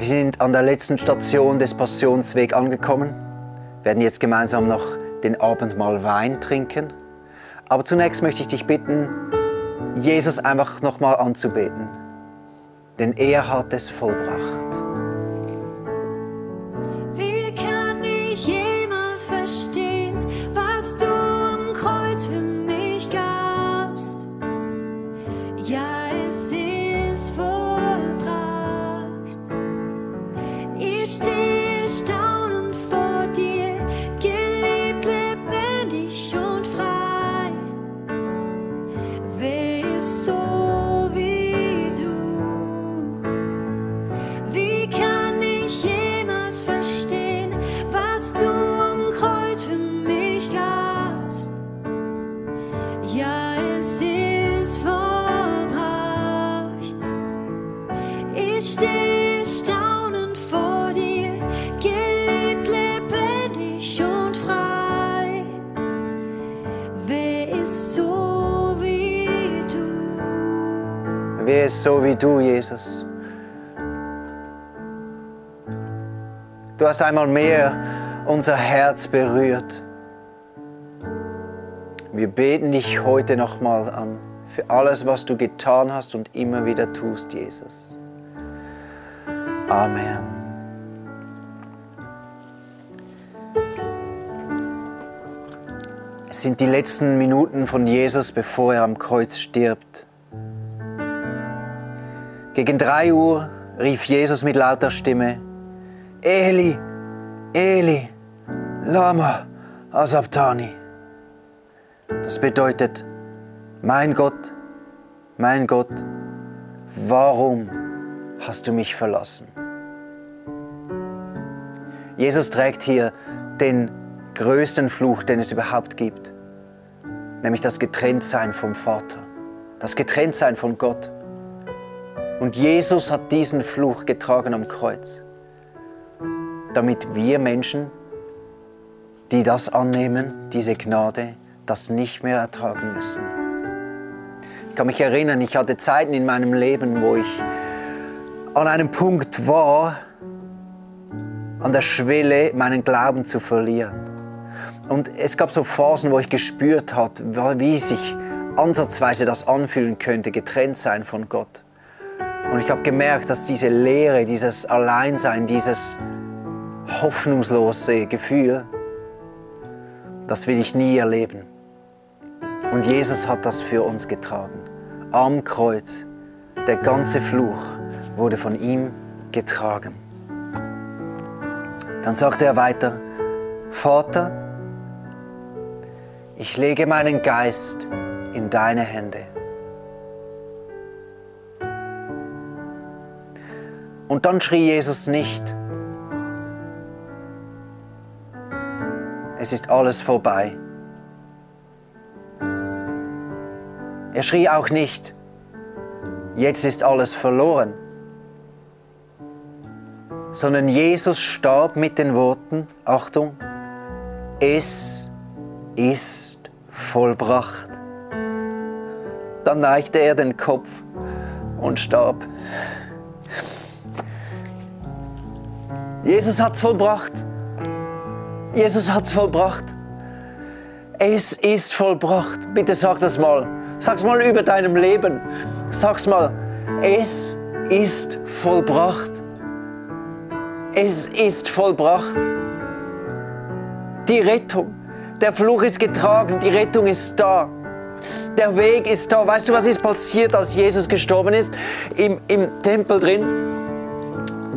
Wir sind an der letzten Station des Passionswegs angekommen, werden jetzt gemeinsam noch den Abendmahl Wein trinken. Aber zunächst möchte ich dich bitten, Jesus einfach nochmal anzubeten, denn er hat es vollbracht. Wie kann ich jemals verstehen, was du am Kreuz für mich gabst? Ja, es ist vollbracht. Ich stehe staunend vor dir, gelebt, lebendig und frei. Wer ist so wie du? Wie kann ich jemals verstehen, was du am Kreuz für mich gabst? Ja, es ist vollbracht. Ich stehe staunend vor dir, gelebt, lebendig und frei. Wer ist so wie du? Wer ist so wie du, Jesus? Du hast einmal mehr unser Herz berührt. Wir beten dich heute nochmal an für alles, was du getan hast und immer wieder tust, Jesus. Amen. Es sind die letzten Minuten von Jesus, bevor er am Kreuz stirbt. Gegen 3 Uhr rief Jesus mit lauter Stimme: Eli, Eli, lama sabachthani. Das bedeutet: Mein Gott, warum hast du mich verlassen? Jesus trägt hier den größten Fluch, den es überhaupt gibt, nämlich das Getrenntsein vom Vater, das Getrenntsein von Gott. Und Jesus hat diesen Fluch getragen am Kreuz, damit wir Menschen, die das annehmen, diese Gnade, das nicht mehr ertragen müssen. Ich kann mich erinnern, ich hatte Zeiten in meinem Leben, wo ich an einem Punkt war, an der Schwelle, meinen Glauben zu verlieren. Und es gab so Phasen, wo ich gespürt habe, wie sich ansatzweise das anfühlen könnte, getrennt sein von Gott. Und ich habe gemerkt, dass diese Leere, dieses Alleinsein, dieses hoffnungslose Gefühl, das will ich nie erleben. Und Jesus hat das für uns getragen. Am Kreuz, der ganze Fluch wurde von ihm getragen. Dann sagte er weiter: Vater, ich lege meinen Geist in deine Hände. Und dann schrie Jesus nicht: Es ist alles vorbei. Er schrie auch nicht: Jetzt ist alles verloren. Sondern Jesus starb mit den Worten, Achtung, es ist vollbracht. Dann neigte er den Kopf und starb. Jesus hat's vollbracht. Jesus hat's vollbracht. Es ist vollbracht. Bitte sag das mal. Sag's mal über deinem Leben. Sag's mal. Es ist vollbracht. Es ist vollbracht. Die Rettung. Der Fluch ist getragen. Die Rettung ist da. Der Weg ist da. Weißt du, was ist passiert, als Jesus gestorben ist? Im Tempel drin.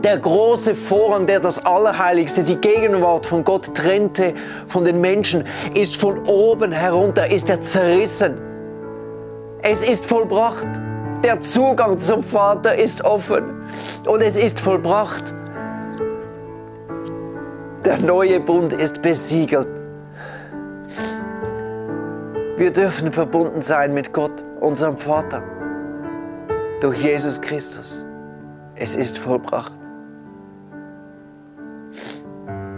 Der große Vorhang, der das Allerheiligste, die Gegenwart von Gott trennte von den Menschen, ist von oben herunter, ist er zerrissen. Es ist vollbracht. Der Zugang zum Vater ist offen und es ist vollbracht. Der neue Bund ist besiegelt. Wir dürfen verbunden sein mit Gott, unserem Vater, durch Jesus Christus. Es ist vollbracht.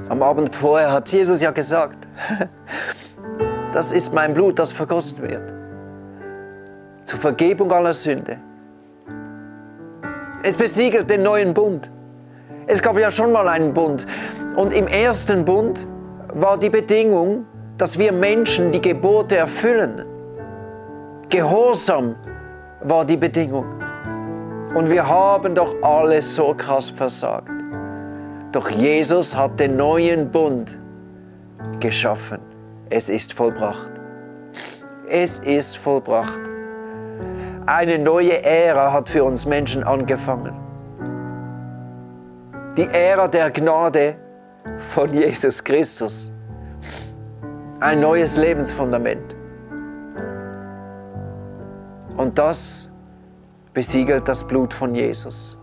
Am Abend vorher hat Jesus ja gesagt, das ist mein Blut, das vergossen wird, zur Vergebung aller Sünde. Es besiegelt den neuen Bund. Es gab ja schon mal einen Bund. Und im ersten Bund war die Bedingung, dass wir Menschen die Gebote erfüllen. Gehorsam war die Bedingung. Und wir haben doch alle so krass versagt. Doch Jesus hat den neuen Bund geschaffen. Es ist vollbracht. Es ist vollbracht. Eine neue Ära hat für uns Menschen angefangen. Die Ära der Gnade von Jesus Christus. Ein neues Lebensfundament. Und das besiegelt das Blut von Jesus.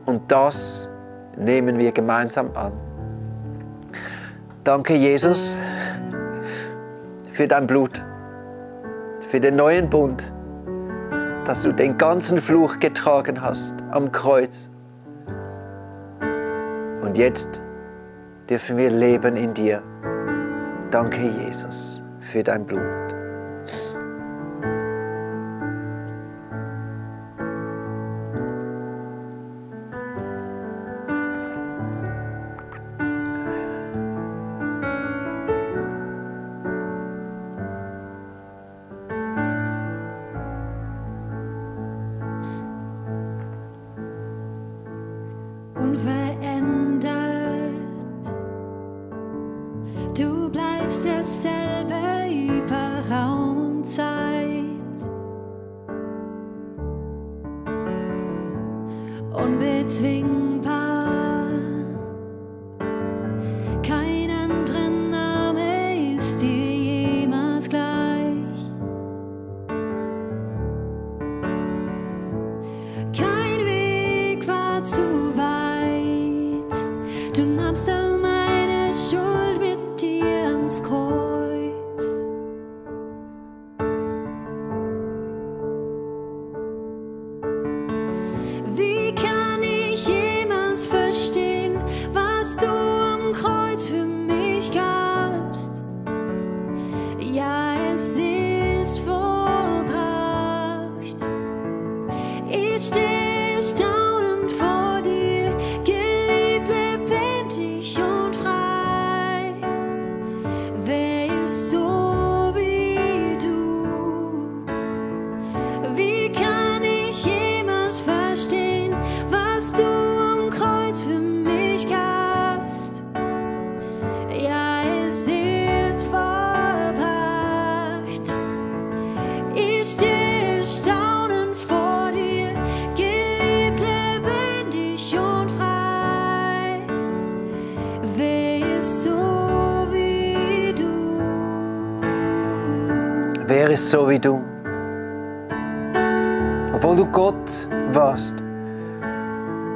Und das nehmen wir gemeinsam an. Danke, Jesus, für dein Blut, für den neuen Bund, dass du den ganzen Fluch getragen hast am Kreuz. Und jetzt dürfen wir leben in dir. Danke, Jesus, für dein Blut. Unverändert, du bleibst derselbe über Raum und Zeit. Unbezwingbar, kein anderer Name ist dir jemals gleich. Kein Weg war zu weit, du nahmst all meine Schuld mit dir ans Kreuz. Wie kann ich jemals verstehen, was du am Kreuz für mich gabst? Ja, es ist vollbracht. Ich stehe staunend vor dir, geliebt, lebendig und frei. Wer ist so wie du? Wie kann ich jemals verstehen, was du am Kreuz für mich gabst? Ja, es ist vollbracht. Ich stehe staunend vor dir, geliebt, lebendig und frei. Wer ist so wie du? Wer ist so wie du? Obwohl du Gott warst,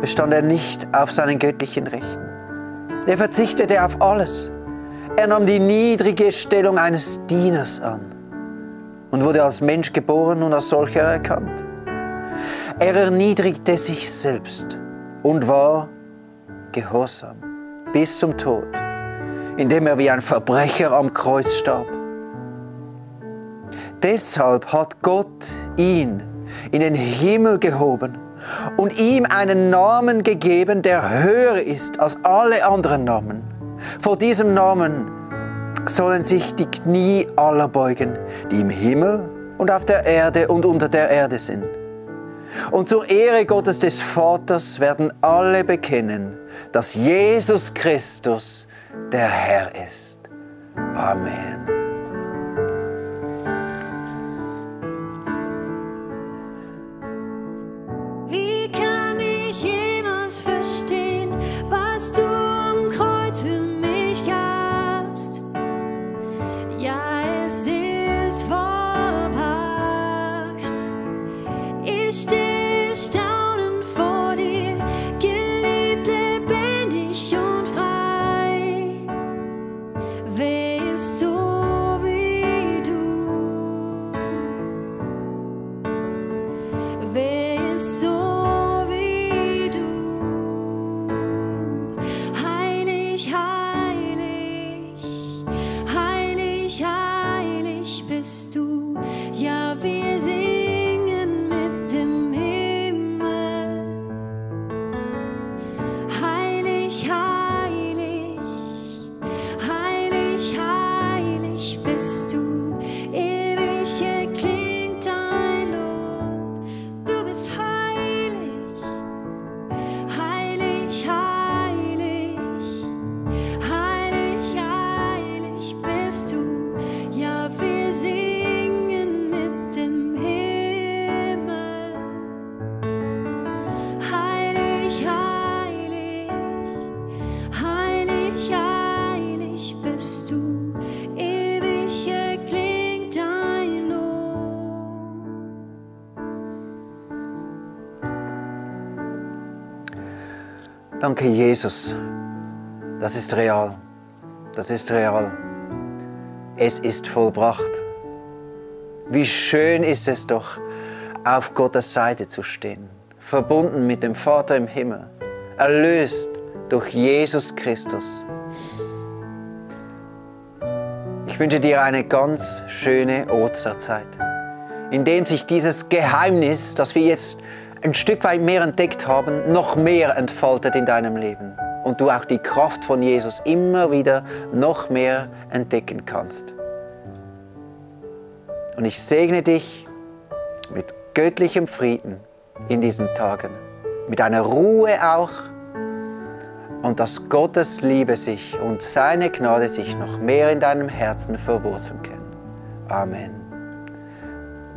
bestand er nicht auf seinen göttlichen Rechten. Er verzichtete auf alles. Er nahm die niedrige Stellung eines Dieners an und wurde als Mensch geboren und als solcher erkannt. Er erniedrigte sich selbst und war gehorsam bis zum Tod, indem er wie ein Verbrecher am Kreuz starb. Deshalb hat Gott ihn in den Himmel gehoben und ihm einen Namen gegeben, der höher ist als alle anderen Namen. Vor diesem Namen sollen sich die Knie aller beugen, die im Himmel und auf der Erde und unter der Erde sind. Und zur Ehre Gottes des Vaters werden alle bekennen, dass Jesus Christus der Herr ist. Amen. Wie kann ich jemals verstehen, was du am Kreuz für mich gabst? Ja, es ist vollbracht. Ich stehe staunend vor dir, geliebt, lebendig und frei. Wer ist so wie du? Wer ist so wie du? Heilig, heilig, heilig, heilig bist du. Ja, wir singen mit dem Himmel. Danke, Jesus. Das ist real. Das ist real. Es ist vollbracht. Wie schön ist es doch, auf Gottes Seite zu stehen, verbunden mit dem Vater im Himmel, erlöst durch Jesus Christus. Ich wünsche dir eine ganz schöne Osterzeit, in dem sich dieses Geheimnis, das wir jetzt ein Stück weit mehr entdeckt haben, noch mehr entfaltet in deinem Leben und du auch die Kraft von Jesus immer wieder noch mehr entdecken kannst. Und ich segne dich mit göttlichem Frieden in diesen Tagen, mit einer Ruhe auch, und dass Gottes Liebe sich und seine Gnade sich noch mehr in deinem Herzen verwurzeln können. Amen.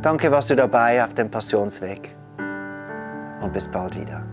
Danke, warst du dabei auf dem Passionsweg, und bis bald wieder.